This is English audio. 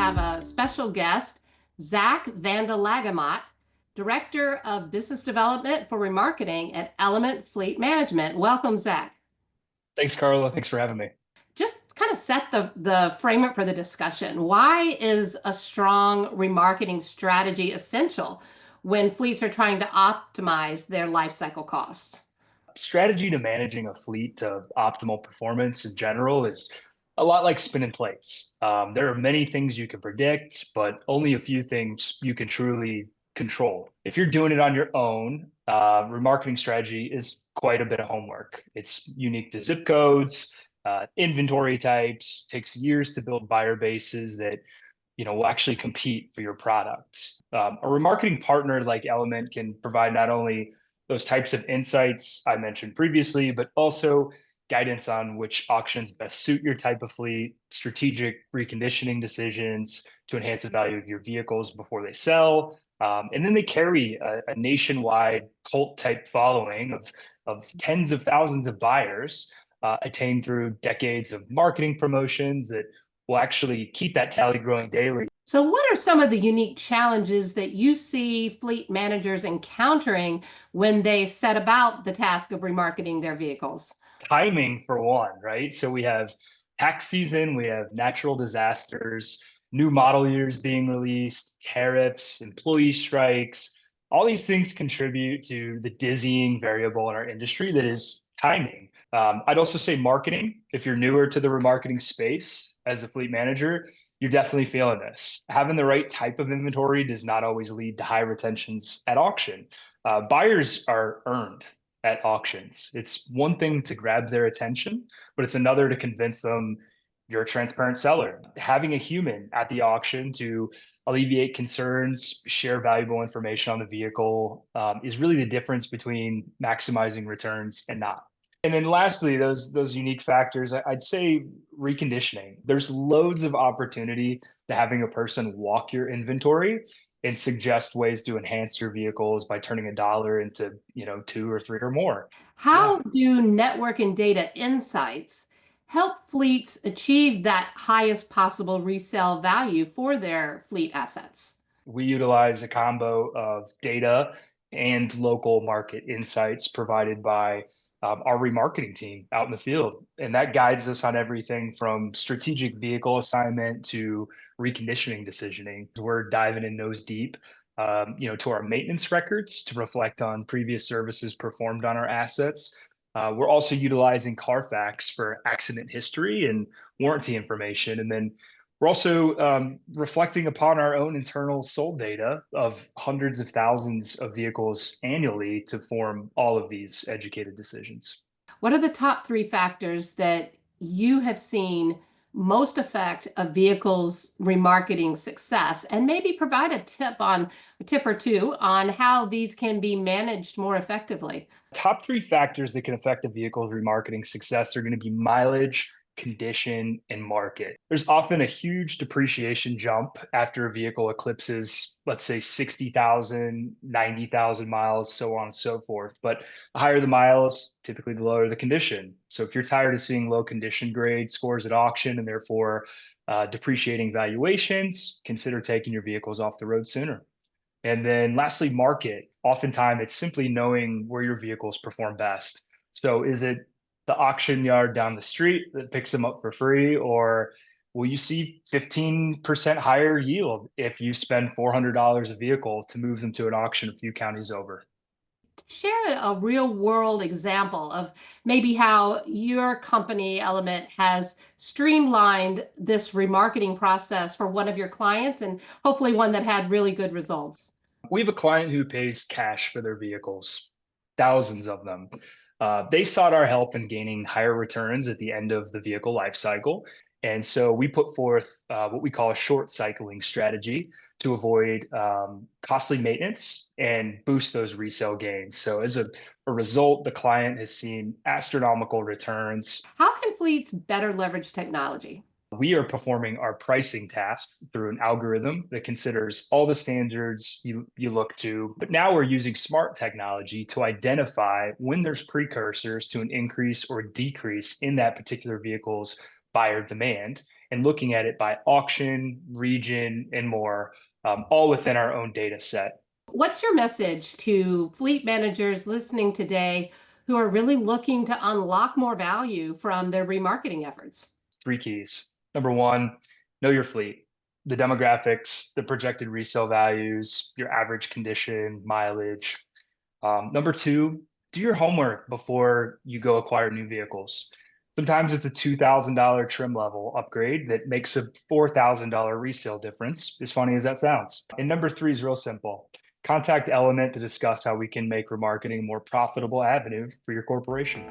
have a special guest, Zach Vanda Lagemaat, Director of Business Development for Remarketing at Element Fleet Management. Welcome, Zach. Thanks, Carla. Thanks for having me. Just kind of set the framework for the discussion. Why is a strong remarketing strategy essential when fleets are trying to optimize their life cycle costs? Strategy to managing a fleet of optimal performance in general is a lot like spinning plates. There are many things you can predict, but only a few things you can truly control. If you're doing it on your own, remarketing strategy is quite a bit of homework. It's unique to zip codes, inventory types, takes years to build buyer bases that will actually compete for your product. A remarketing partner like Element can provide not only those types of insights I mentioned previously, but also guidance on which auctions best suit your type of fleet, strategic reconditioning decisions to enhance the value of your vehicles before they sell. And then they carry a nationwide cult type following of tens of thousands of buyers attained through decades of marketing promotions that will actually keep that tally growing daily. So, what are some of the unique challenges that you see fleet managers encountering when they set about the task of remarketing their vehicles? Timing for one, right? So we have tax season, we have natural disasters, new model years being released, tariffs, employee strikes. All these things contribute to the dizzying variable in our industry that is timing. I'd also say marketing. If you're newer to the remarketing space as a fleet manager, you're definitely feeling this. Having the right type of inventory does not always lead to high retentions at auction. Buyers are earned at auctions. It's one thing to grab their attention, but it's another to convince them you're a transparent seller. Having a human at the auction to alleviate concerns, share valuable information on the vehicle is really the difference between maximizing returns and not. And then lastly, those unique factors, I'd say reconditioning. There's loads of opportunity to having a person walk your inventory and suggest ways to enhance your vehicles by turning a dollar into, two or three or more. Yeah. How do network and data insights help fleets achieve that highest possible resale value for their fleet assets? We utilize a combo of data and local market insights provided by our remarketing team out in the field. And that guides us on everything from strategic vehicle assignment to reconditioning decisioning. We're diving in nose deep, to our maintenance records to reflect on previous services performed on our assets. We're also utilizing Carfax for accident history and warranty information. And then we're also reflecting upon our own internal sold data of hundreds of thousands of vehicles annually to form all of these educated decisions. What are the top three factors that you have seen most affect a vehicle's remarketing success? And maybe provide a tip or two on how these can be managed more effectively. Top three factors that can affect a vehicle's remarketing success are going to be mileage, condition, and market. There's often a huge depreciation jump after a vehicle eclipses, let's say 60,000, 90,000 miles, so on and so forth. But the higher the miles, typically the lower the condition. So if you're tired of seeing low condition grade scores at auction and therefore depreciating valuations, consider taking your vehicles off the road sooner. And then lastly, market. Oftentimes, it's simply knowing where your vehicles perform best. So is it the auction yard down the street that picks them up for free, or will you see 15% higher yield if you spend $400 a vehicle to move them to an auction a few counties over? Share a real world example of maybe how your company Element has streamlined this remarketing process for one of your clients and hopefully one that had really good results. We have a client who pays cash for their vehicles, thousands of them. They sought our help in gaining higher returns at the end of the vehicle life cycle. And so we put forth what we call a short cycling strategy to avoid costly maintenance and boost those resale gains. So as a result, the client has seen astronomical returns. How can fleets better leverage technology? We are performing our pricing task through an algorithm that considers all the standards you look to. But now we're using smart technology to identify when there's precursors to an increase or decrease in that particular vehicle's buyer demand and looking at it by auction, region, and more, all within our own data set. What's your message to fleet managers listening today who are really looking to unlock more value from their remarketing efforts? 3 keys. Number one, know your fleet, the demographics, the projected resale values, your average condition, mileage. Number two, do your homework before you go acquire new vehicles. Sometimes it's a $2,000 trim level upgrade that makes a $4,000 resale difference, as funny as that sounds. And number three is real simple. Contact Element to discuss how we can make remarketing a more profitable avenue for your corporation.